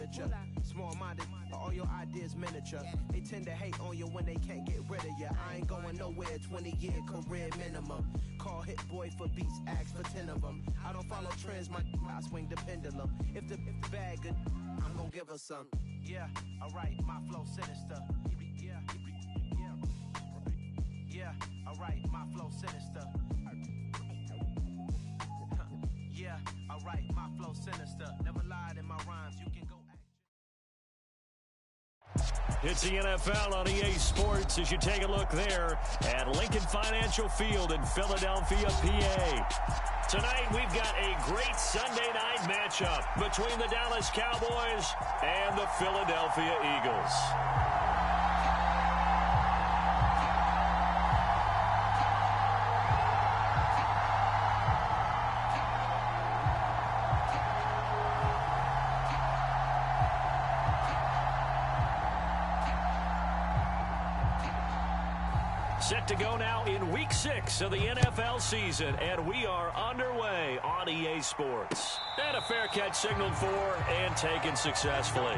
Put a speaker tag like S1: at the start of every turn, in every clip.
S1: amateur. Small-minded, all your ideas miniature. They tend to hate on you when they can't get rid of you. I ain't going nowhere, 20-year career minimum. Call Hit Boy for beats, ask for 10 of them. I don't follow trends, I swing the pendulum. If the bag good, I'm gonna give her some. Yeah, alright, my flow sinister. Yeah, alright, my flow sinister. Yeah, alright, my flow sinister. Never lied in my rhymes, you can go act.
S2: It's the NFL on EA Sports as you take a look there at Lincoln Financial Field in Philadelphia, PA. Tonight we've got a great Sunday night matchup between the Dallas Cowboys and the Philadelphia Eagles. Set to go now in Week 6 of the NFL season, and we are underway on EA Sports. And a fair catch signaled for and taken successfully.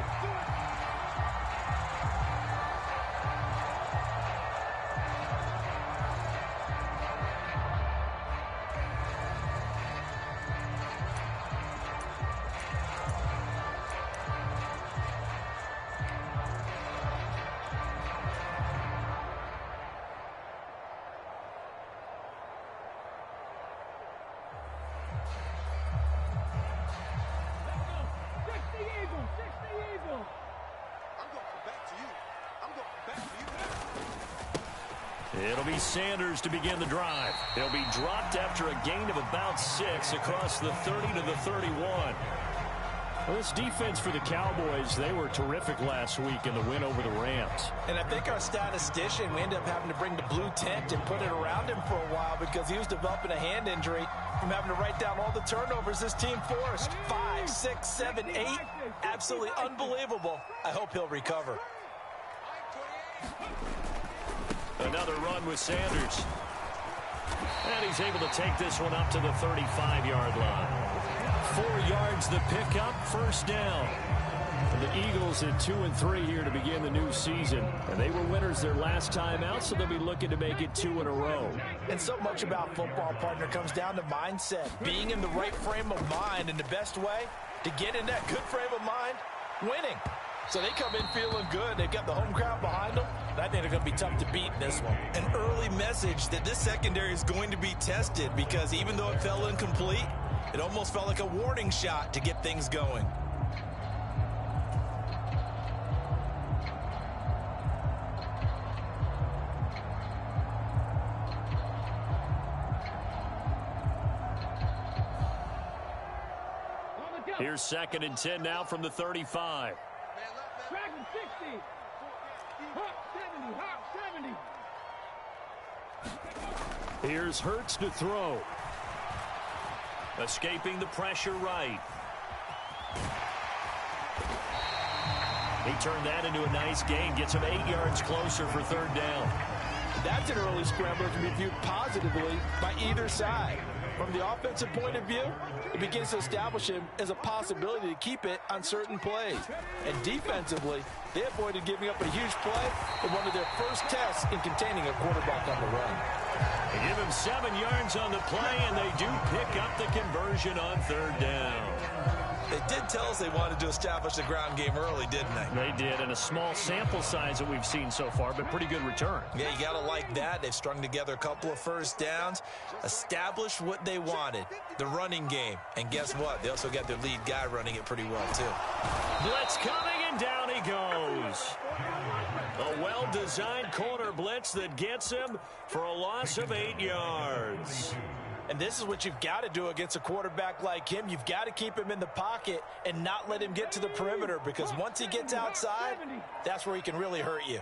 S2: It'll be Sanders to begin the drive. He'll be dropped after a gain of about 6 across the 30 to the 31. Well, this defense for the Cowboys, they were terrific last week in the win over the Rams.
S3: And I think our statistician, we ended up having to bring the blue tent and put it around him for a while because he was developing a hand injury from having to write down all the turnovers this team forced. 5, 6, 7, 8. Absolutely unbelievable. I hope he'll recover.
S2: Another run with Sanders. And he's able to take this one up to the 35-yard line. 4 yards the pickup, first down. And the Eagles at 2-3 here to begin the new season. And they were winners their last time out, so they'll be looking to make it 2 in a row.
S3: And so much about football, partner, comes down to mindset. Being in the right frame of mind, and the best way to get in that good frame of mind, winning. So they come in feeling good. They've got the home crowd behind them. I think they're going to be tough to beat in this one.
S4: An early message that this secondary is going to be tested because even though it fell incomplete, it almost felt like a warning shot to get things going.
S2: Here's 2nd and 10 now from the 35.
S5: Tracking 60. Hot 70. Hot 70.
S2: Here's Hurts to throw. Escaping the pressure right. He turned that into a nice gain. Gets him 8 yards closer for 3rd down.
S3: That's an early scrambler to be viewed positively by either side. From the offensive point of view, it begins to establish him as a possibility to keep it on certain plays. And defensively, they avoided giving up a huge play in one of their first tests in containing a quarterback on the run.
S2: They give him 7 yards on the play, and they do pick up the conversion on 3rd down.
S4: They did tell us they wanted to establish the ground game early, didn't they?
S2: They did, and a small sample size that we've seen so far, but pretty good return.
S4: Yeah, you got to like that. They've strung together a couple of first downs, established what they wanted, the running game. And guess what? They also got their lead guy running it pretty well, too.
S2: Blitz coming, and down he goes. A well-designed corner blitz that gets him for a loss of 8 yards.
S3: And this is what you've got to do against a quarterback like him. You've got to keep him in the pocket and not let him get to the perimeter, because once he gets outside, that's where he can really hurt you.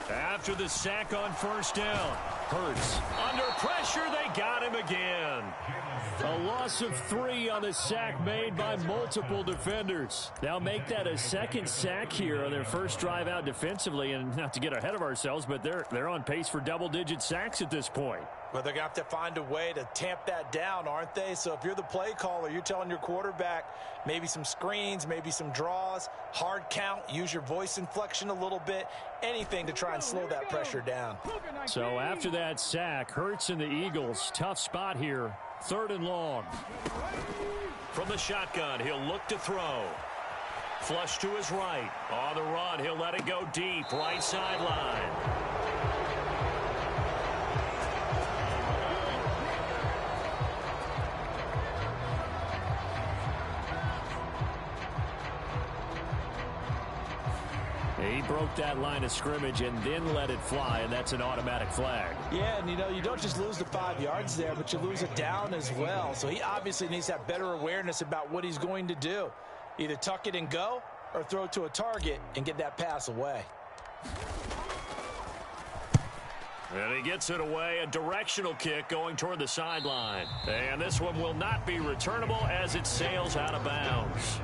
S2: After the sack on 1st down, Hurts under pressure, they got him again. A loss of 3 on the sack made by multiple defenders. Now make that a second sack here on their first drive out defensively. And not to get ahead of ourselves, but they're on pace for double-digit sacks at this point.
S4: Well, they're going to have to find a way to tamp that down, aren't they? So if you're the play caller, you're telling your quarterback maybe some screens, maybe some draws, hard count, use your voice inflection a little bit, anything to try and slow that pressure down.
S2: So after that sack, Hurts and the Eagles, tough spot here, 3rd and long.
S6: From the shotgun, he'll look to throw. Flush to his right. On the run, he'll let it go deep, right sideline.
S2: He broke that line of scrimmage and then let it fly, and that's an automatic flag.
S3: Yeah, and you don't just lose the 5 yards there, but you lose it down as well. So he obviously needs to have better awareness about what he's going to do. Either tuck it and go or throw it to a target and get that pass away.
S6: And he gets it away, a directional kick going toward the sideline. And this one will not be returnable as it sails out of bounds.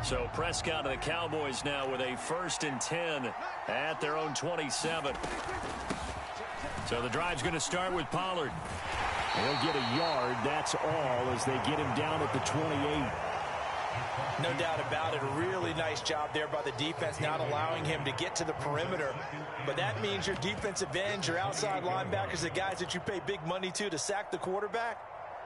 S6: So Prescott and the Cowboys now with a 1st and 10 at their own 27. So the drive's going to start with Pollard.
S2: He'll get a yard, that's all, as they get him down at the 28.
S3: No doubt about it. A really nice job there by the defense, not allowing him to get to the perimeter. But that means your defensive ends, your outside linebackers, the guys that you pay big money to sack the quarterback,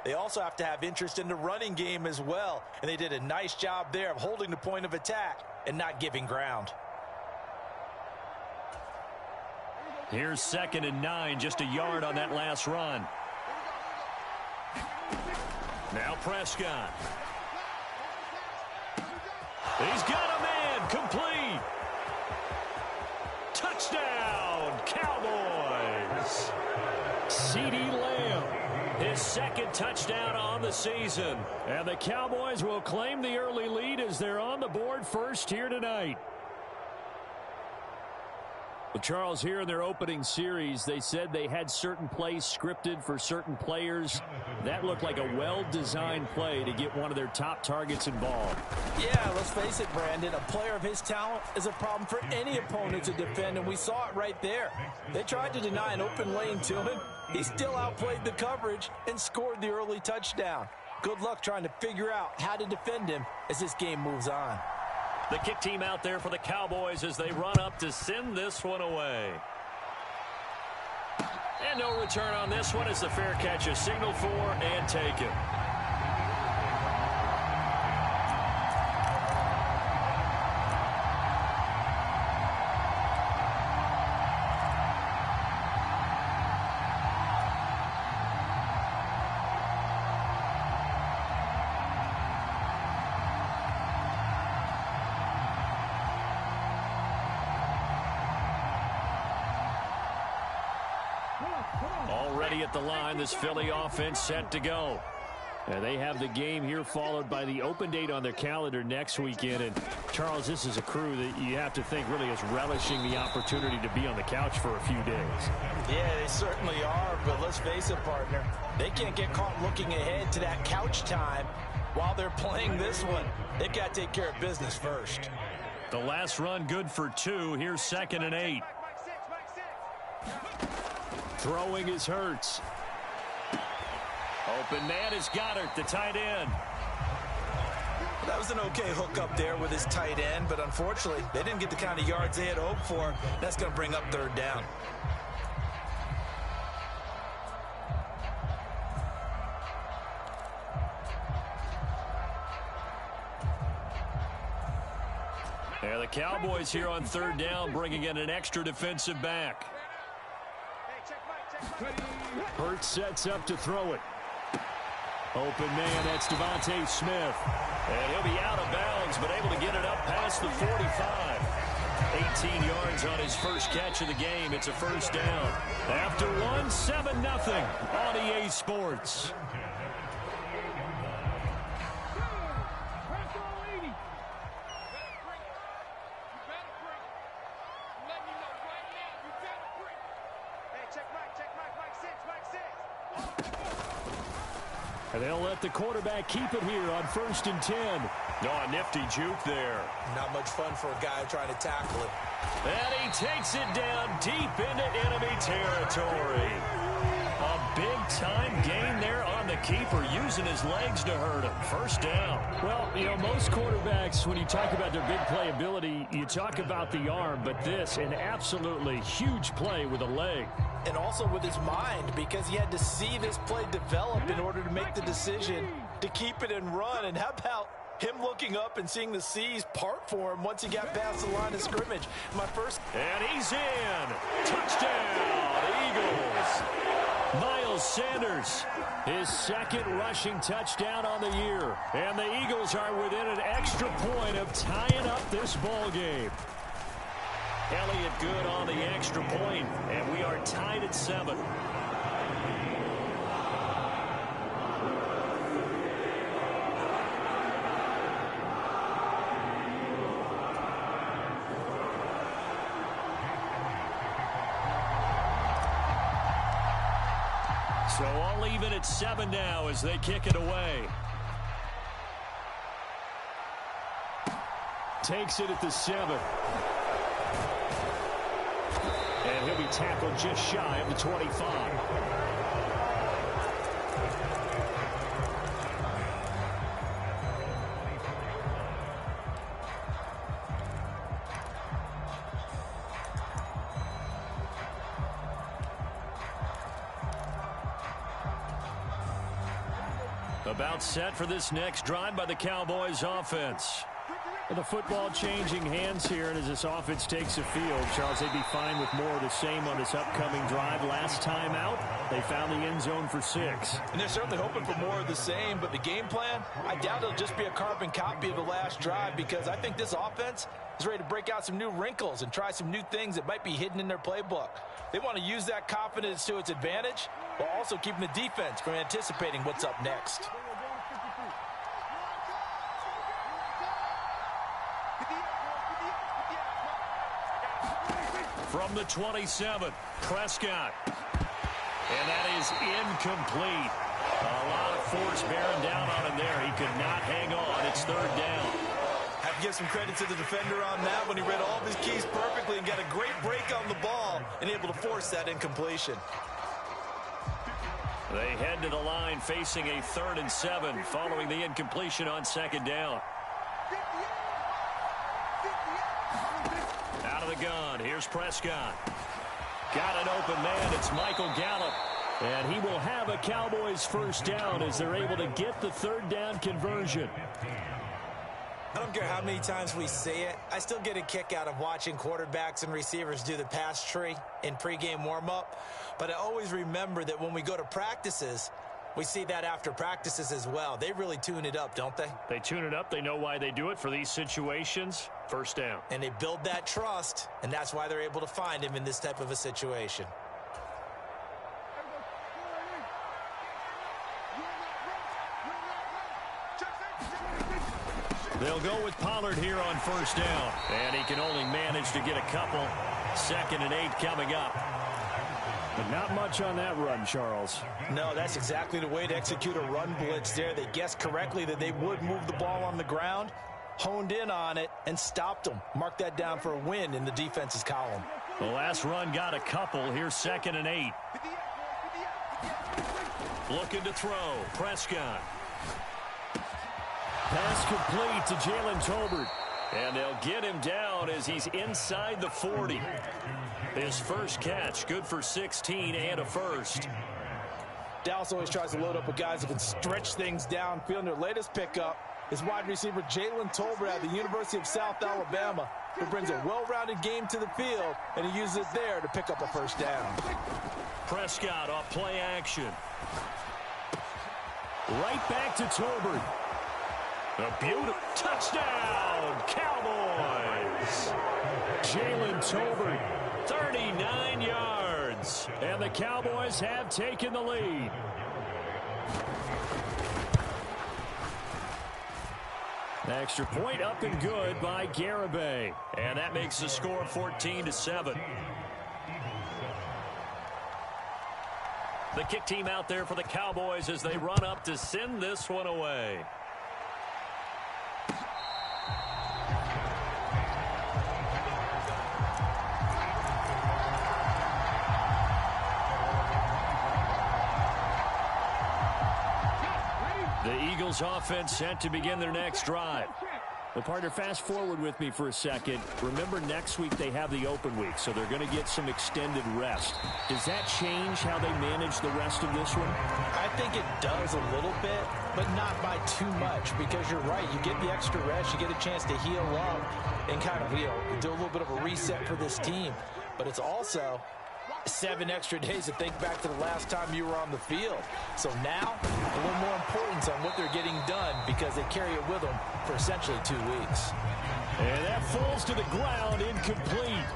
S3: they also have to have interest in the running game as well. And they did a nice job there of holding the point of attack and not giving ground.
S6: Here's 2nd and 9, just a yard on that last run. Now Prescott. He's got a man, complete. Touchdown, Cowboys. CeeDee Lamb, his 2nd touchdown on the season.
S2: And the Cowboys will claim the early lead as they're on the board first here tonight. Well, Charles, here in their opening series, they said they had certain plays scripted for certain players. That looked like a well-designed play to get one of their top targets involved.
S3: Yeah, let's face it, Brandon. A player of his talent is a problem for any opponent to defend, and we saw it right there. They tried to deny an open lane to him. He still outplayed the coverage and scored the early touchdown. Good luck trying to figure out how to defend him as this game moves on.
S6: The kick team out there for the Cowboys as they run up to send this one away. And no return on this one as the fair catch is signaled for and taken. Already at the line, this Philly offense set to go.
S2: And they have the game here followed by the open date on their calendar next weekend. And, Charles, this is a crew that you have to think really is relishing the opportunity to be on the couch for a few days.
S3: Yeah, they certainly are, but let's face it, partner. They can't get caught looking ahead to that couch time while they're playing this one. They've got to take care of business first.
S6: The last run good for 2. Here's 2nd and 8.
S2: Throwing is Hurts.
S6: Open man is Goddard, the tight end.
S4: That was an okay hook up there with his tight end, but unfortunately, they didn't get the kind of yards they had hoped for. That's going to bring up 3rd down.
S6: Yeah, the Cowboys here on 3rd down, bringing in an extra defensive back.
S2: Hurts sets up to throw it. Open man, that's Devontae Smith.
S6: And he'll be out of bounds, but able to get it up past the 45. 18 yards on his first catch of the game. It's a first down. After one, 7-0 on EA Sports. And they'll let the quarterback keep it here on 1st and 10.
S2: Oh, a nifty juke there.
S4: Not much fun for a guy trying to tackle it.
S6: And he takes it down deep into enemy territory. A big-time gain there on the keeper, using his legs to hurt him. First down.
S2: Well, you know, most quarterbacks, when you talk about their big playability, you talk about the arm, but this, an absolutely huge play with a leg.
S4: And also with his mind, because he had to see this play develop in order to make the decision to keep it and run. And how about him looking up and seeing the seas part for him once he got past the line of scrimmage?
S6: And he's in. Touchdown, Eagles.
S2: Miles Sanders, his second rushing touchdown on the year. And the Eagles are within an extra point of tying up this ball game.
S6: Elliott good on the extra point, and we are tied at 7. So all even at 7 now as they kick it away.
S2: Takes it at the 7. And he'll be tackled just shy of the 25.
S6: About set for this next drive by the Cowboys offense.
S2: The football changing hands here, and as this offense takes the field, Charles, they'd be fine with more of the same on this upcoming drive. Last time out, they found the end zone for 6.
S3: And they're certainly hoping for more of the same, but the game plan, I doubt it'll just be a carbon copy of the last drive, because I think this offense is ready to break out some new wrinkles and try some new things that might be hidden in their playbook. They want to use that confidence to its advantage, while also keeping the defense from anticipating what's up next.
S6: From the 27, Prescott. And that is incomplete. A lot of force bearing down on him there. He could not hang on. It's 3rd down.
S3: Have to give some credit to the defender on that when he read all of his keys perfectly and got a great break on the ball and able to force that incompletion.
S6: They head to the line facing a 3rd and 7 following the incompletion on 2nd down. Out of the gun, here's Prescott. Got an open man, it's Michael Gallup.
S2: And he will have a Cowboys first down as they're able to get the 3rd down conversion.
S4: I don't care how many times we see it. I still get a kick out of watching quarterbacks and receivers do the pass tree in pregame warm-up. But I always remember that when we go to practices, we see that after practices as well. They really tune it up, don't they?
S6: They tune it up. They know why they do it for these situations. First down.
S4: And they build that trust, and that's why they're able to find him in this type of a situation.
S6: They'll go with Pollard here on first down. And he can only manage to get a couple. 2nd and 8 coming up.
S2: But not much on that run, Charles.
S4: No, that's exactly the way to execute a run blitz there. They guessed correctly that they would move the ball on the ground, honed in on it, and stopped them. Mark that down for a win in the defense's column.
S6: The last run got a couple. Here's 2nd and 8. Looking to throw. Prescott.
S2: Pass complete to Jalen Tolbert.
S6: And they'll get him down as he's inside the 40. His first catch, good for 16 and a first.
S3: Dallas always tries to load up with guys who can stretch things downfield. Their latest pickup is wide receiver Jalen Tolbert out of the University of South Alabama, who brings a well-rounded game to the field, and he uses it there to pick up a first down.
S6: Prescott off play action.
S2: Right back to Tolbert.
S6: A beautiful touchdown, Cowboys.
S2: Jalen Tolbert, 39 yards. And the Cowboys have taken the lead. Extra point up and good by Garibay.
S6: And that makes the score 14-7. The kick team out there for the Cowboys as they run up to send this one away. The Eagles offense set to begin their next drive.
S2: Well, partner, fast forward with me for a second. Remember, next week they have the open week, so they're going to get some extended rest. Does that change how they manage the rest of this one?
S4: I think it does a little bit, but not by too much, because you're right. You get the extra rest. You get a chance to heal up and kind of, do a little bit of a reset for this team. But it's also 7 extra days to think back to the last time you were on the field. So now, a little more importance on what they're getting done because they carry it with them for essentially 2 weeks.
S2: And that falls to the ground, incomplete.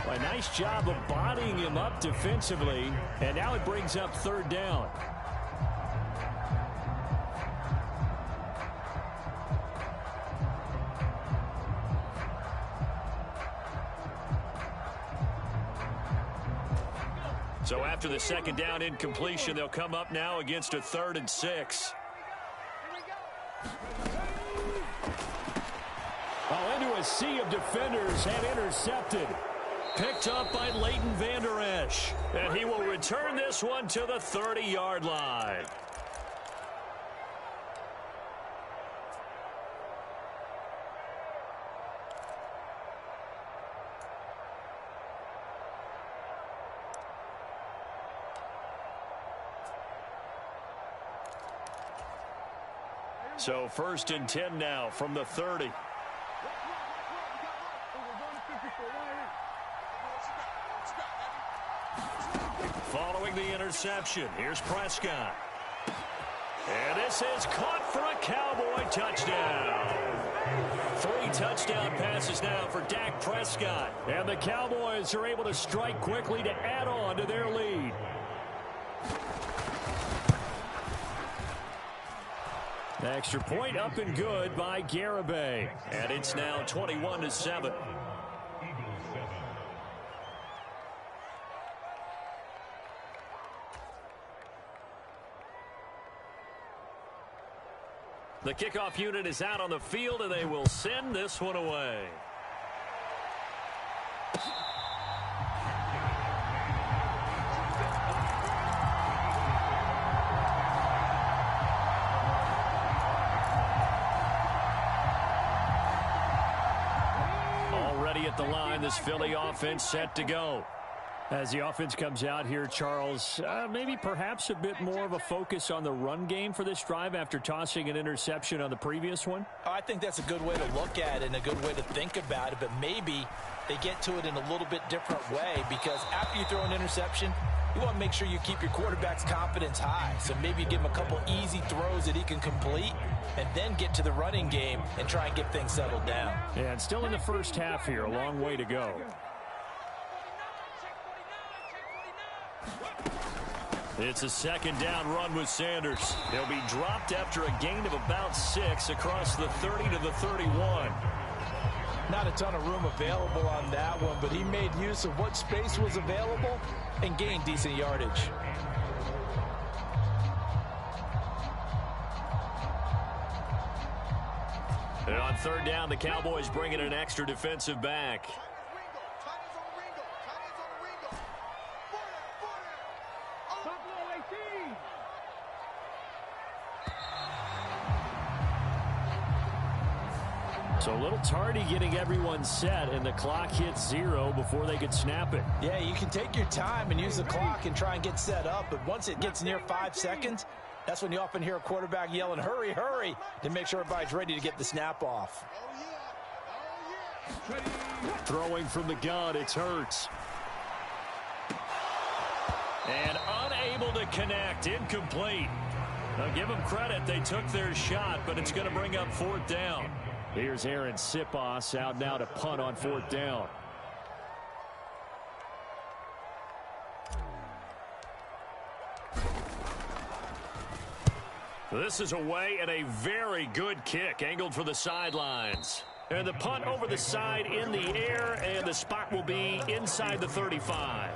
S2: A nice job of bodying him up defensively, and now it brings up 3rd down.
S6: So after the 2nd down incompletion, they'll come up now against a 3rd and 6.
S2: Into a sea of defenders and intercepted.
S6: Picked up by Leighton Vander Esch. And he will return this one to the 30-yard line. So 1st and 10 now from the 30. Following the interception, here's Prescott. And this is caught for a Cowboy touchdown. 3 touchdown passes now for Dak Prescott.
S2: And the Cowboys are able to strike quickly to add on to their lead. Extra point up and good by Garibay.
S6: And it's now 21-7. The kickoff unit is out on the field, and they will send this one away. Already at the line, this Philly offense set to go.
S2: As the offense comes out here, Charles, maybe perhaps a bit more of a focus on the run game for this drive after tossing an interception on the previous one?
S4: I think that's a good way to look at it and a good way to think about it, but maybe they get to it in a little bit different way because after you throw an interception, you want to make sure you keep your quarterback's confidence high. So maybe you give him a couple easy throws that he can complete and then get to the running game and try and get things settled down.
S2: Yeah, and still in the first half here, a long way to go.
S6: It's a 2nd down run with Sanders. He'll be dropped after a gain of about 6 across the 30 to the 31.
S4: Not a ton of room available on that one, but he made use of what space was available and gained decent yardage.
S6: And on 3rd down, the Cowboys bring in an extra defensive back.
S2: So a little tardy getting everyone set, and the clock hits 0 before they could snap it.
S4: Yeah, you can take your time and use the clock and try and get set up, but once it gets near 5 seconds, that's when you often hear a quarterback yelling, hurry, hurry, to make sure everybody's ready to get the snap off.
S2: Throwing from the gun, it's Hurts.
S6: And unable to connect, incomplete. Now give them credit, they took their shot, but it's going to bring up 4th down.
S2: Here's Aaron Sipos out now to punt on 4th down. This is away and a very good kick angled for the sidelines. And the punt over the side in the air, and the spot will be inside the 35.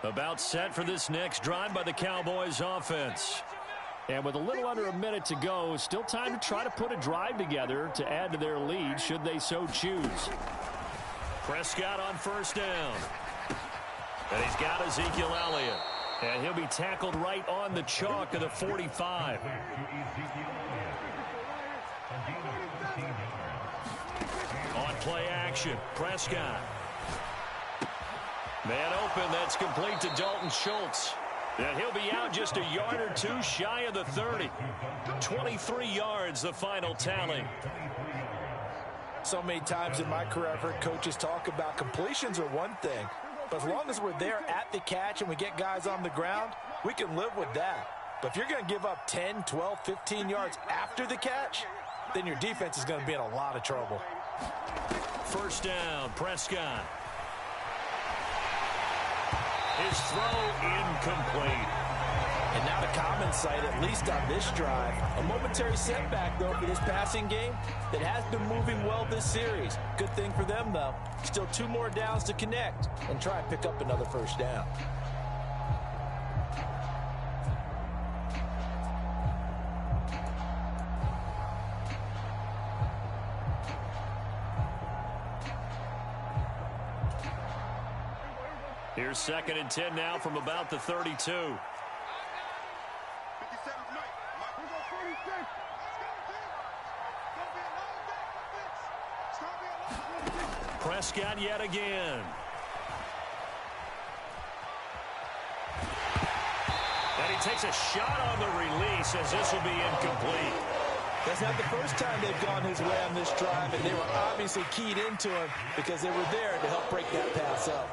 S2: About set for this next drive by the Cowboys offense. And with a little under a minute to go, still time to try to put a drive together to add to their lead should they so choose. Prescott on 1st down. And he's got Ezekiel Elliott. And he'll be tackled right on the chalk of the 45. On play action, Prescott. Man open, that's complete to Dalton Schultz. And he'll be out just a yard or two shy of the 30. 23 yards, the final tally.
S4: So many times in my career, I've heard coaches talk about completions are one thing. But as long as we're there at the catch and we get guys on the ground, we can live with that. But if you're going to give up 10, 12, 15 yards after the catch, then your defense is going to be in a lot of trouble.
S2: 1st down, Prescott. His throw incomplete.
S4: And now the common sight, at least on this drive. A momentary setback, though, for this passing game that has been moving well this series. Good thing for them, though. Still 2 more downs to connect and try and pick up another 1st down.
S2: Here's 2nd and 10 now from about the 32. Prescott yet again. And he takes a shot on the release as this will be incomplete.
S4: That's not the first time they've gone his way on this drive, and they were obviously keyed into him because they were there to help break that pass up.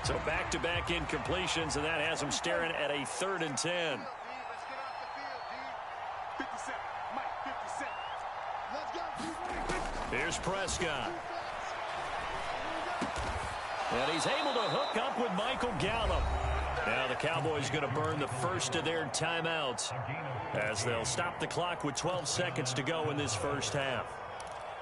S2: So back-to-back incompletions, and that has them staring at a 3rd and 10. Here's Prescott. And he's able to hook up with Michael Gallup. Now the Cowboys going to burn the first of their timeouts as they'll stop the clock with 12 seconds to go in this 1st half.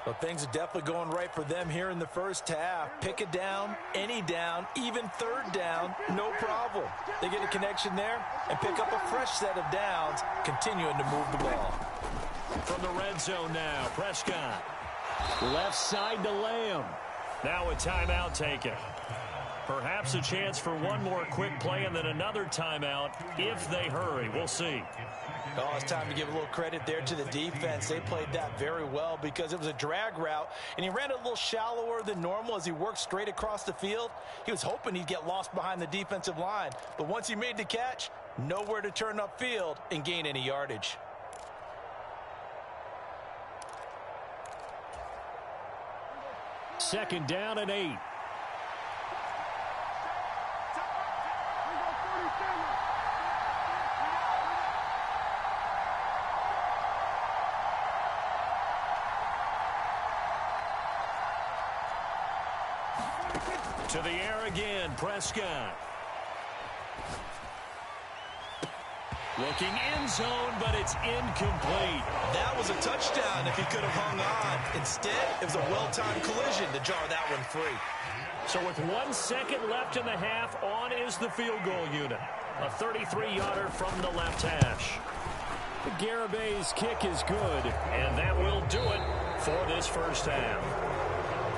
S4: Well, things are definitely going right for them here in the 1st half. Pick a down, any down, even 3rd down, no problem. They get a connection there and pick up a fresh set of downs, continuing to move the ball.
S2: From the red zone now, Prescott. Left side to Lamb. Now a timeout taken. Perhaps a chance for one more quick play and then another timeout if they hurry. We'll see.
S4: Oh, it's time to give a little credit there to the defense. They played that very well because it was a drag route, and he ran it a little shallower than normal as he worked straight across the field. He was hoping he'd get lost behind the defensive line, but once he made the catch, nowhere to turn upfield and gain any yardage.
S2: Second down and 8. To the air again, Prescott. Looking end zone, but it's incomplete.
S4: That was a touchdown if he could have hung on. Instead, it was a well-timed collision to jar that one free.
S2: So with 1 second left in the half, on is the field goal unit. A 33-yarder from the left hash. Garabay's kick is good, and that will do it for this 1st half.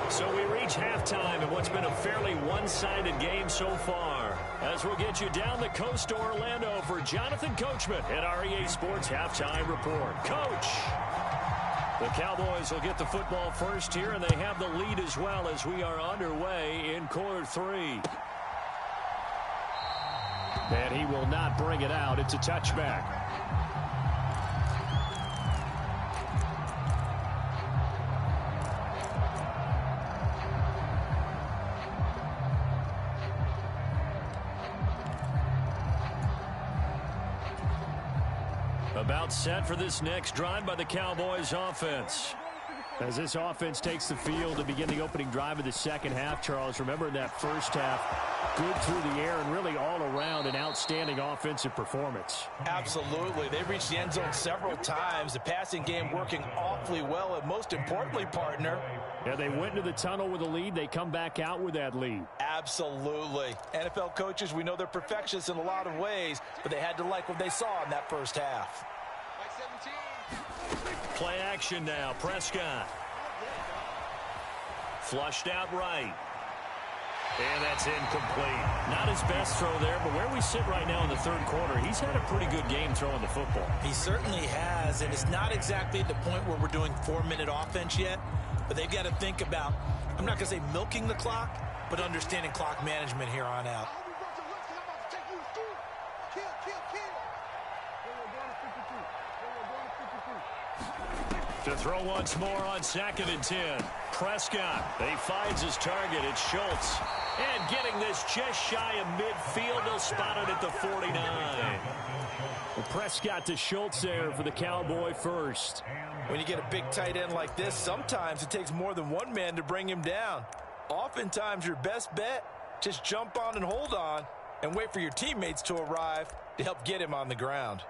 S2: So we reach halftime in what's been a fairly one-sided game so far. As we'll get you down the coast to Orlando for Jonathan Coachman at our EA Sports Halftime Report. Coach! The Cowboys will get the football first here, and they have the lead as well as we are underway in quarter 3. And he will not bring it out. It's a touchback. About set for this next drive by the Cowboys offense. As this offense takes the field to begin the opening drive of the second half, Charles, remember in that first half, good through the air and really all around an outstanding offensive performance.
S3: Absolutely. They reached the end zone several times. The passing game working awfully well, and most importantly, partner.
S2: Yeah, they went into the tunnel with a lead. They come back out with that lead.
S3: Absolutely. NFL coaches, we know they're perfectionists in a lot of ways, but they had to like what they saw in that first half.
S2: Play action now. Prescott. Flushed out right. And that's incomplete. Not his best throw there, but where we sit right now in the third quarter, he's had a pretty good game throwing the football.
S4: He certainly has, and it's not exactly at the point where we're doing 4-minute offense yet, but they've got to think about, I'm not going to say milking the clock, but understanding clock management here on out.
S2: To throw once more on 2nd and 10. Prescott. He finds his target. It's Schultz. And getting this just shy of midfield. They'll spot it at the 49. Well, Prescott to Schultz there for the Cowboy first.
S3: When you get a big tight end like this, sometimes it takes more than one man to bring him down. Oftentimes, your best bet, just jump on and hold on and wait for your teammates to arrive to help get him on the ground.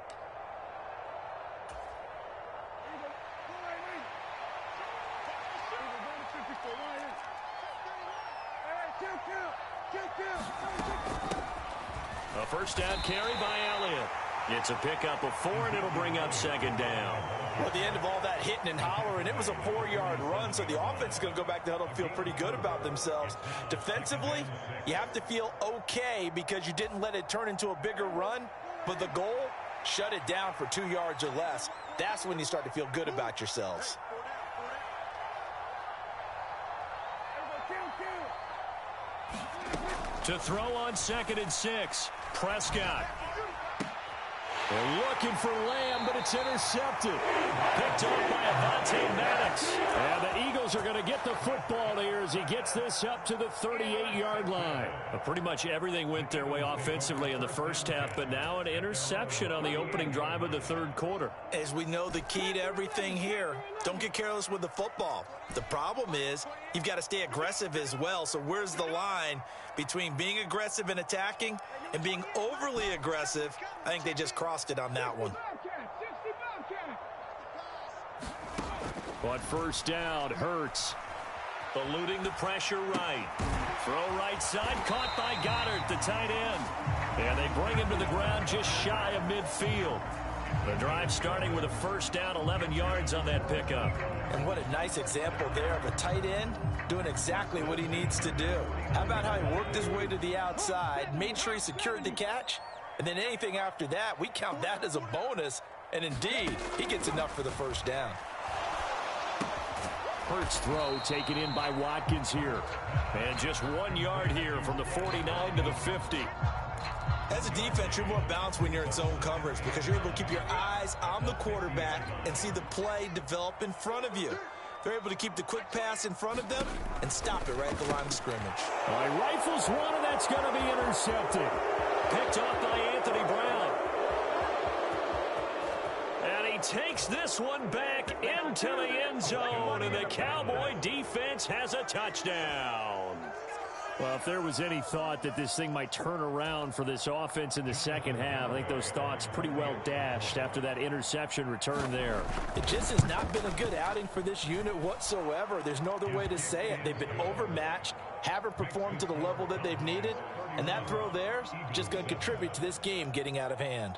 S2: A first down carry by Elliott. It's a pickup of 4, and it'll bring up 2nd down.
S3: Well, at the end of all that hitting and hollering, it was a 4-yard run, so the offense is going to go back to huddle and feel pretty good about themselves. Defensively, you have to feel okay because you didn't let it turn into a bigger run, but the goal, shut it down for 2 yards or less. That's when you start to feel good about yourselves.
S2: To throw on 2nd and 6. Prescott. They're looking for Lamb, but it's intercepted. Picked up by Avonte Maddox. And the Eagles are going to get the football here as he gets this up to the 38-yard line. But pretty much everything went their way offensively in the first half, but now an interception on the opening drive of the third quarter.
S4: As we know, the key to everything here, don't get careless with the football. The problem is you've got to stay aggressive as well. So where's the line between being aggressive and attacking and being overly aggressive? I think they just crossed it on that one.
S2: But first down, Hurts. Eluding the pressure right. Throw right side, caught by Goddard, the tight end. And they bring him to the ground just shy of midfield. The drive starting with a first down, 11 yards on that pickup.
S3: And what a nice example there of a tight end doing exactly what he needs to do. How about how he worked his way to the outside, made sure he secured the catch, and then anything after that, we count that as a bonus. And indeed, he gets enough for the first down.
S2: Hurts throw taken in by Watkins here. And just 1 yard here from the 49 to the 50.
S4: As a defense, you're more balanced when you're in zone coverage because you're able to keep your eyes on the quarterback and see the play develop in front of you. They're able to keep the quick pass in front of them and stop it right at the line of scrimmage.
S2: All right, rifles one, and that's going to be intercepted. Picked off by Anthony Brown. And he takes this one back into the end zone, and the Cowboy defense has a touchdown. Well, if there was any thought that this thing might turn around for this offense in the second half, I think those thoughts pretty well dashed after that interception return there.
S3: It just has not been a good outing for this unit whatsoever. There's no other way to say it. They've been overmatched, haven't performed to the level that they've needed, and that throw there is just going to contribute to this game getting out of hand.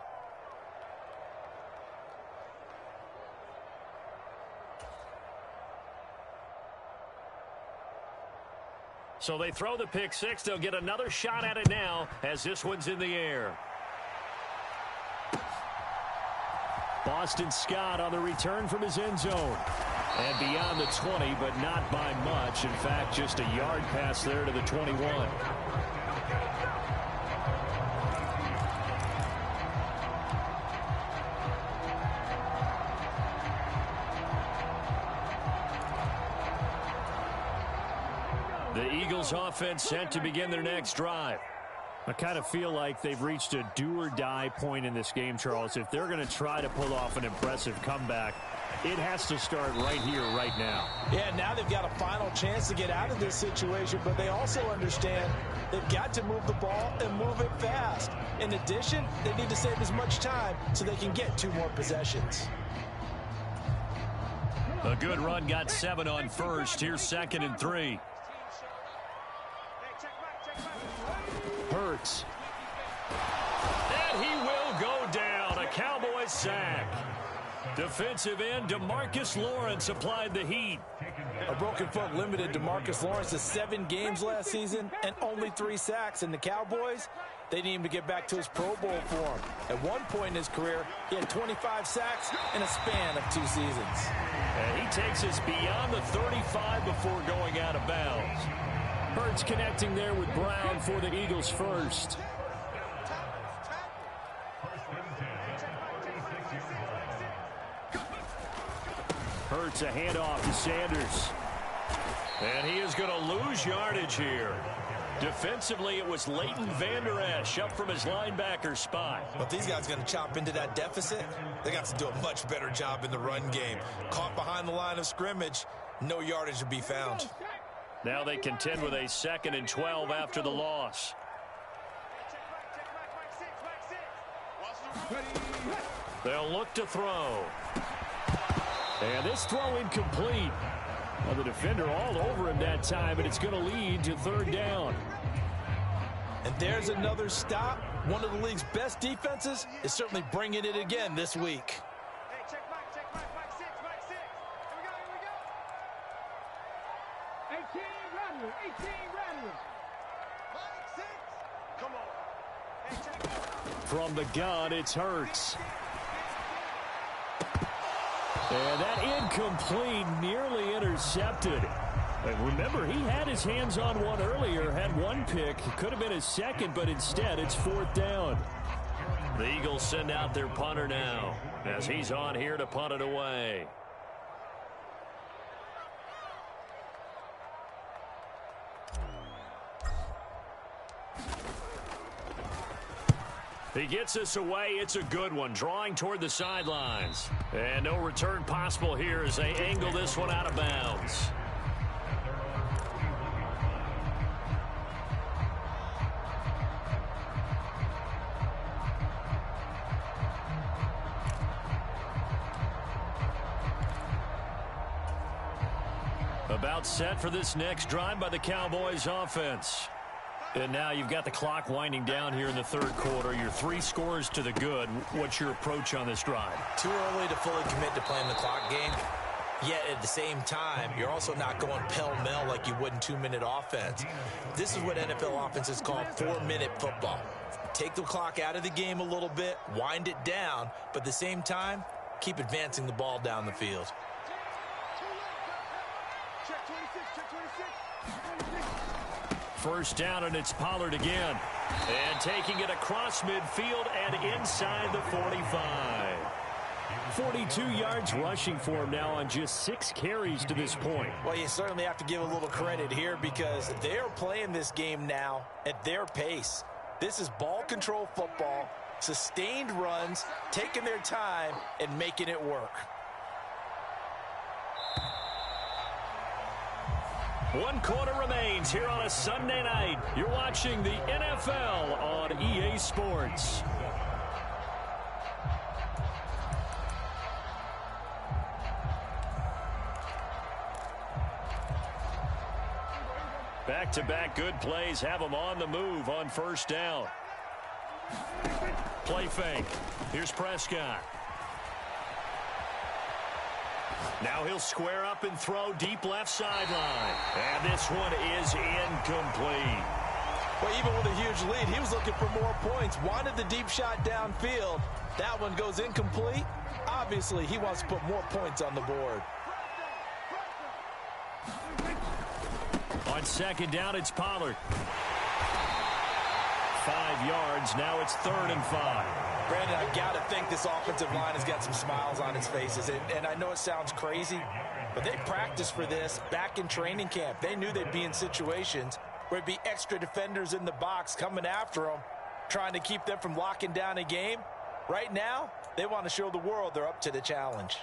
S2: So they throw the pick six. They'll get another shot at it now as this one's in the air. Boston Scott on the return from his end zone. And beyond the 20, but not by much. In fact, just a yard pass there to the 21. The Eagles offense set to begin their next drive. I kind of feel like they've reached a do-or-die point in this game, Charles. If they're going to try to pull off an impressive comeback, it has to start right here, right now.
S3: Yeah, now they've got a final chance to get out of this situation, but they also understand they've got to move the ball and move it fast. In addition, they need to save as much time so they can get 2 more possessions.
S2: A good run got 7 on first. Here's 2nd and 3. Hurts. And he will go down. A Cowboys sack. Defensive end DeMarcus Lawrence applied the heat.
S3: A broken foot limited DeMarcus Lawrence to 7 games last season and only 3 sacks. And the Cowboys, they need him to get back to his Pro Bowl form. At one point in his career, he had 25 sacks in a span of 2 seasons.
S2: And he takes us beyond the 35 before going out of bounds. Hurts connecting there with Brown for the Eagles first. Hurts a handoff to Sanders. And he is going to lose yardage here. Defensively, it was Leighton Vander Esch up from his linebacker spot.
S4: But these guys going to chop into that deficit. They got to do a much better job in the run game. Caught behind the line of scrimmage, no yardage to be found.
S2: Now they contend with a 2nd and 12 after the loss. They'll look to throw. And this throw incomplete. Well, the defender all over him that time, and it's going to lead to 3rd down.
S3: And there's another stop. One of the league's best defenses is certainly bringing it again this week.
S5: Hey, check Mike 6. Here we go. 18 Rattler. Mike 6. Come on. Hey, check.
S2: From the gun, it's Hurts. And that incomplete, nearly intercepted. And remember, he had his hands on one earlier, had 1 pick. Could have been his 2nd, but instead it's 4th down. The Eagles send out their punter now as he's on here to punt it away. He gets us away. It's a good one, drawing toward the sidelines. And no return possible here as they angle this one out of bounds. About set for this next drive by the Cowboys offense. And now you've got the clock winding down here in the 3rd quarter. Your 3 scores to the good. What's your approach on this drive?
S4: Too early to fully commit to playing the clock game. Yet at the same time, you're also not going pell-mell like you would in 2-minute offense. This is what NFL offenses call 4-minute football. Take the clock out of the game a little bit, wind it down, but at the same time, keep advancing the ball down the field.
S5: Check 26. 26.
S2: 1st down, and it's Pollard again. And taking it across midfield and inside the 45. 42 yards rushing for him now on just 6 carries to this point.
S3: Well, you certainly have to give a little credit here because they're playing this game now at their pace. This is ball control football, sustained runs, taking their time, and making it work.
S2: 1 quarter remains here on a Sunday night. You're watching the NFL on EA Sports. Back-to-back good plays have them on the move on 1st down. Play fake. Here's Prescott. Now he'll square up and throw deep left sideline. And this one is incomplete.
S3: Well, even with a huge lead, he was looking for more points. Wanted the deep shot downfield. That one goes incomplete. Obviously, he wants to put more points on the board.
S2: On 2nd down, it's Pollard. 5 yards. Now it's 3rd and 5.
S3: Brandon, I've got to think this offensive line has got some smiles on its faces. And I know it sounds crazy, but they practiced for this back in training camp. They knew they'd be in situations
S4: where it'd be extra defenders in the box coming after them, trying to keep them from locking down a game. Right now, they want to show the world they're up to the challenge.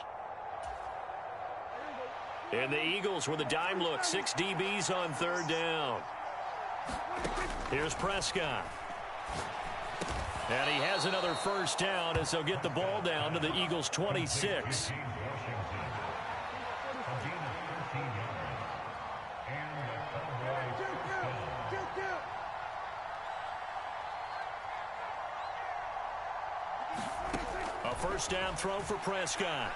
S2: And the Eagles with a dime look. 6 DBs on third down. Here's Prescott. And he has another first down as they'll get the ball down to the Eagles' 26. A first down throw for Prescott.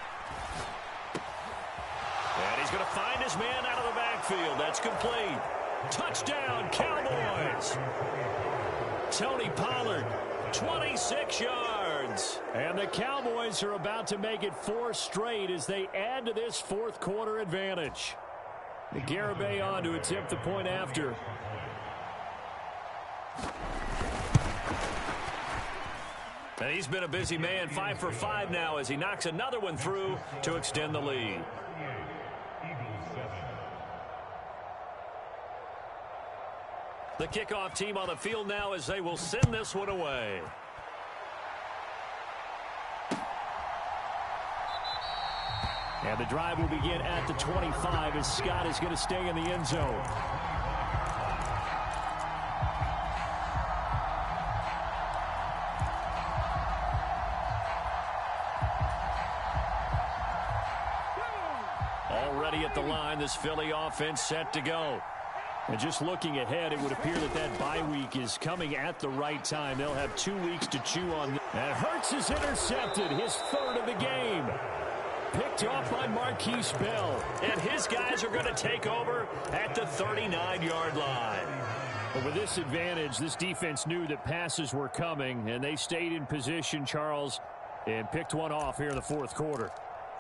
S2: And he's going to find his man out of the backfield. That's complete. Touchdown, Cowboys. Tony Pollard, 26 yards. And the Cowboys are about to make it 4 straight as they add to this fourth quarter advantage. Garibay on to attempt the point after. And he's been a busy man, 5 for 5 now as he knocks another one through to extend the lead. The kickoff team on the field now as they will send this one away. And the drive will begin at the 25 as Scott is going to stay in the end zone. Already at the line, this Philly offense set to go. And just looking ahead, it would appear that that bye week is coming at the right time. They'll have 2 weeks to chew on. And Hurts is intercepted, his 3rd of the game. Picked off by Marquise Bell. And his guys are going to take over at the 39-yard line. But with this advantage, this defense knew that passes were coming, and they stayed in position, Charles, and picked one off here in the fourth quarter.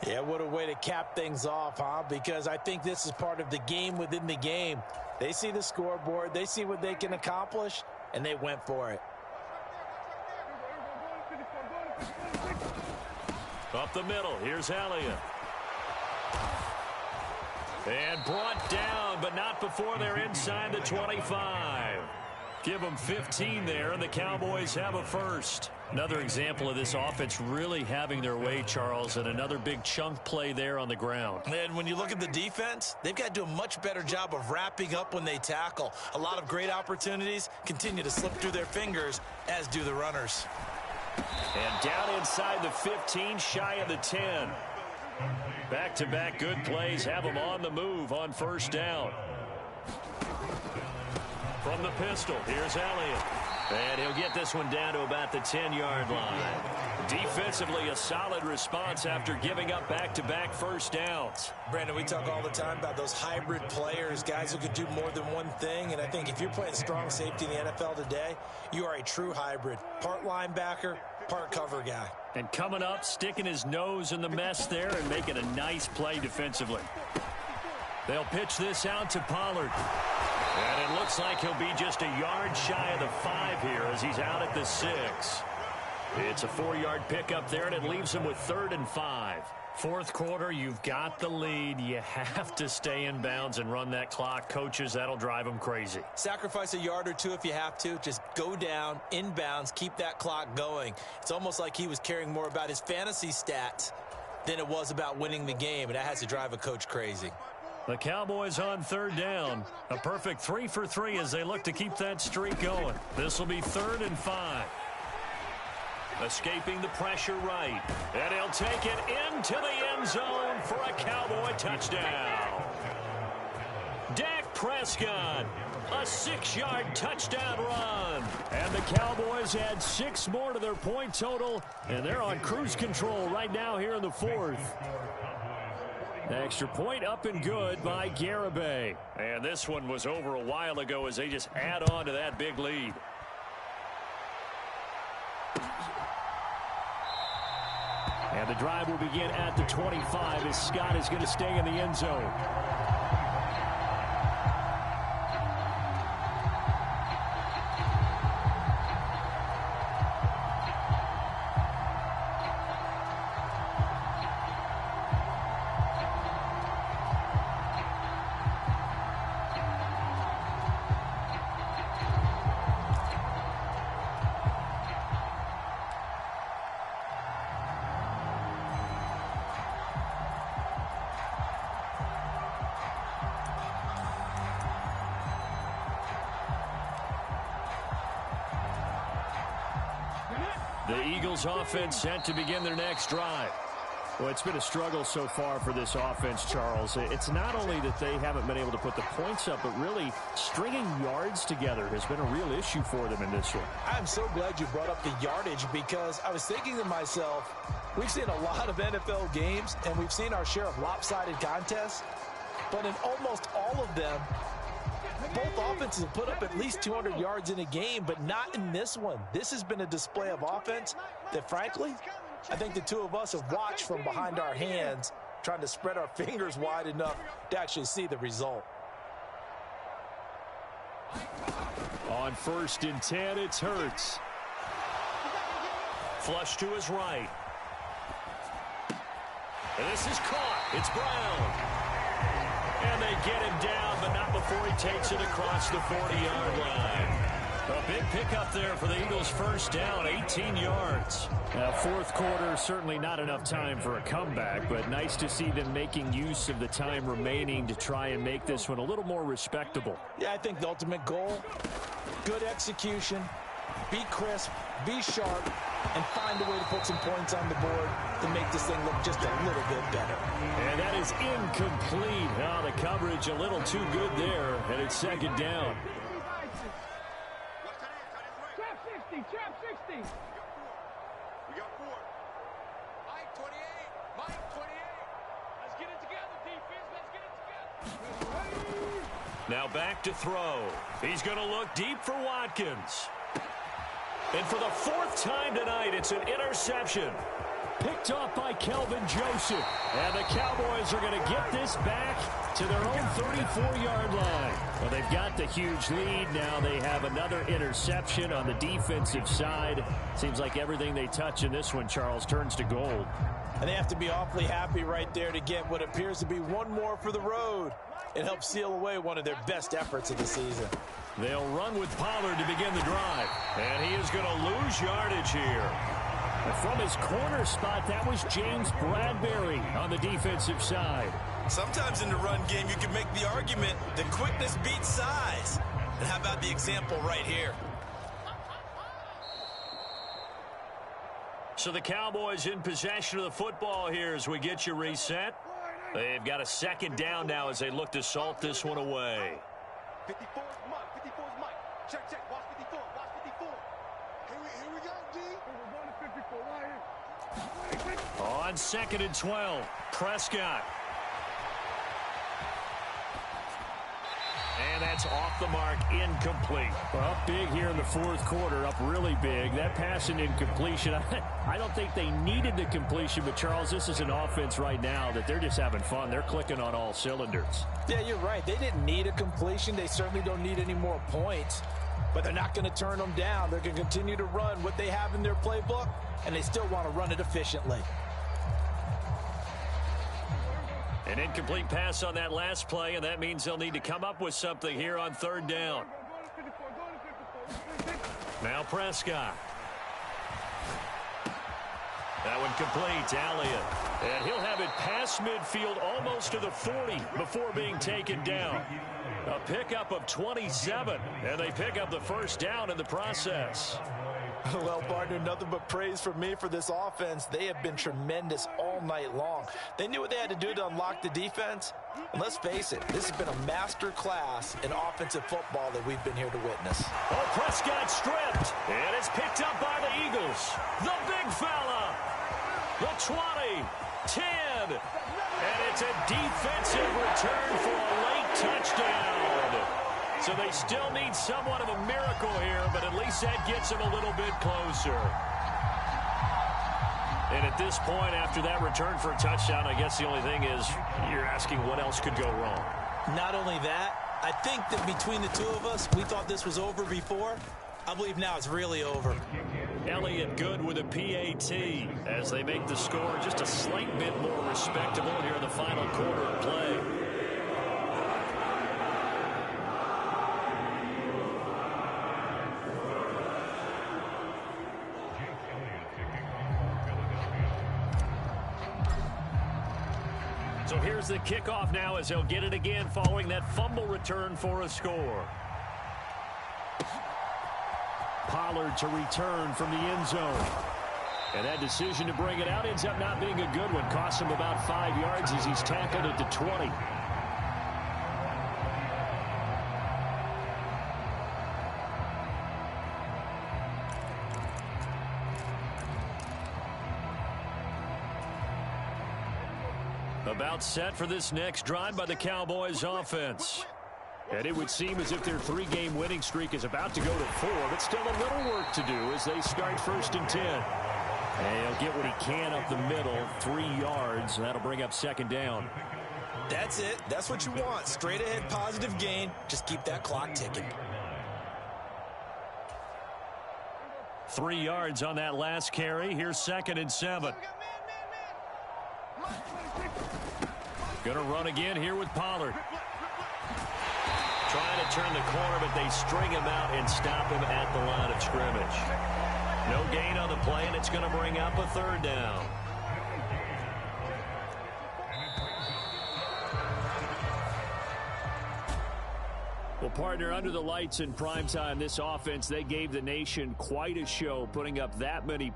S4: Yeah, what a way to cap things off, huh? Because I think this is part of the game within the game. They see the scoreboard, they see what they can accomplish, and they went for it.
S2: Up the middle, here's Elliott. And brought down, but not before they're inside the 25. Give them 15 there, and the Cowboys have a first. Another example of this offense really having their way, Charles, and another big chunk play there on the ground.
S4: And when you look at the defense, they've got to do a much better job of wrapping up when they tackle. A lot of great opportunities continue to slip through their fingers, as do the runners.
S2: And down inside the 15, shy of the 10. Back-to-back good plays have them on the move on first down. From the pistol, here's Elliott. And he'll get this one down to about the 10-yard line. Defensively, a solid response after giving up back-to-back first downs.
S4: Brandon, we talk all the time about those hybrid players, guys who could do more than one thing. And I think if you're playing strong safety in the NFL today, you are a true hybrid. Part linebacker, part cover guy.
S2: And coming up, sticking his nose in the mess there and making a nice play defensively. They'll pitch this out to Pollard. And it looks like he'll be just a yard shy of the 5 here as he's out at the 6. It's a 4-yard pickup there, and it leaves him with 3rd and 5. Fourth quarter, you've got the lead. You have to stay in bounds and run that clock. Coaches, that'll drive them crazy.
S4: Sacrifice a yard or two if you have to. Just go down, in bounds, keep that clock going. It's almost like he was caring more about his fantasy stats than it was about winning the game, and that has to drive a coach crazy.
S2: The Cowboys on 3rd down. A perfect 3 for 3 as they look to keep that streak going. This will be 3rd and 5. Escaping the pressure right. And he'll take it into the end zone for a Cowboy touchdown. Dak Prescott, a 6-yard touchdown run. And the Cowboys add 6 more to their point total, and they're on cruise control right now here in the 4th. Extra point up and good by Garibay. And this one was over a while ago as they just add on to that big lead. And the drive will begin at the 25 as Scott is going to stay in the end zone. The Eagles offense set to begin their next drive.
S6: Well, it's been a struggle so far for this offense, Charles. It's not only that they haven't been able to put the points up, but really stringing yards together has been a real issue for them in this one.
S3: I'm so glad you brought up the yardage, because I was thinking to myself, we've seen a lot of NFL games, and we've seen our share of lopsided contests, but in almost all of them, both offenses have put up at least 200 yards in a game, but not in this one. This has been a display of offense that, frankly, I think the two of us have watched from behind our hands, trying to spread our fingers wide enough to actually see the result.
S2: On 1st and 10, it's Hurts. Flush to his right. And this is caught. It's Brown. And they get him down, but not before he takes it across the 40-yard line. A big pickup there for the Eagles' first down, 18 yards.
S6: Now, fourth quarter, certainly not enough time for a comeback, but nice to see them making use of the time remaining to try and make this one a little more respectable.
S3: Yeah, I think the ultimate goal, good execution, be crisp, be sharp, and find a way to put some points on the board to make this thing look just a little bit better.
S2: And that is incomplete. Now the coverage a little too good there, and it's second down.
S5: Trap 60. We got 4. Mike 28. Mike 28. Let's get it together, defense. Let's get it together.
S2: Now back to throw. He's going to look deep for Watkins. And for the 4th time tonight, it's an interception. Picked off by Kelvin Joseph. And the Cowboys are going to get this back to their own 34-yard line.
S6: Well, they've got the huge lead. Now they have another interception on the defensive side. Seems like everything they touch in this one, Charles, turns to gold.
S3: And they have to be awfully happy right there to get what appears to be one more for the road. It helps seal away one of their best efforts of the season.
S2: They'll run with Pollard to begin the drive. And he is going to lose yardage here.
S6: From his corner spot, that was James Bradbury on the defensive side.
S7: Sometimes in the run game, you can make the argument that quickness beats size. And how about the example right here?
S2: So the Cowboys in possession of the football here as we get you reset. They've got a second down now as they look to salt this one away.
S5: 54 is Mike. 54 is Mike. Check. Watch 54. Watch 54. Here we go, D. We're going to 54 right here.
S2: On 2nd and 12, Prescott. And that's off the mark, incomplete.
S6: Well, up big here in the fourth quarter, up really big. That pass and incompletion, I don't think they needed the completion, but Charles, this is an offense right now that they're just having fun. They're clicking on all cylinders.
S3: Yeah, you're right. They didn't need a completion. They certainly don't need any more points, but they're not going to turn them down. They're going to continue to run what they have in their playbook, and they still want to run it efficiently.
S2: An incomplete pass on that last play, and that means they'll need to come up with something here on 3rd down. Now Prescott. That one complete, Elliott. And he'll have it past midfield almost to the 40 before being taken down. A pickup of 27, and they pick up the first down in the process.
S3: Well, partner, nothing but praise from me for this offense. They have been tremendous all night long. They knew what they had to do to unlock the defense. And let's face it, this has been a master class in offensive football that we've been here to witness.
S2: Oh, Prescott stripped, and it's picked up by the Eagles. The big fella, the 20, 10, and it's a defensive return for a late touchdown. So they still need somewhat of a miracle here, but at least that gets them a little bit closer. And at this point, after that return for a touchdown, I guess the only thing is you're asking what else could go wrong.
S3: Not only that, I think that between the two of us, we thought this was over before. I believe now it's really over.
S2: Elliott good with a PAT as they make the score just a slight bit more respectable here in the final quarter of play. So here's the kickoff now as they'll get it again following that fumble return for a score.
S6: Pollard to return from the end zone.
S2: And that decision to bring it out ends up not being a good one. Costs him about 5 yards as he's tackled at the 20. About set for this next drive by the Cowboys offense. And it would seem as if their 3-game winning streak is about to go to 4, but still a little work to do as they start 1st and 10. And he'll get what he can up the middle, 3 yards. That'll bring up 2nd down.
S7: That's it. That's what you want. Straight ahead positive gain. Just keep that clock ticking.
S2: 3 yards on that last carry. Here's 2nd and 7. Gonna run again here with Pollard. Trying to turn the corner, but they string him out and stop him at the line of scrimmage. No gain on the play, and it's going to bring up a 3rd down. Well, partner, under the lights in primetime, this offense, they gave the nation quite a show, putting up that many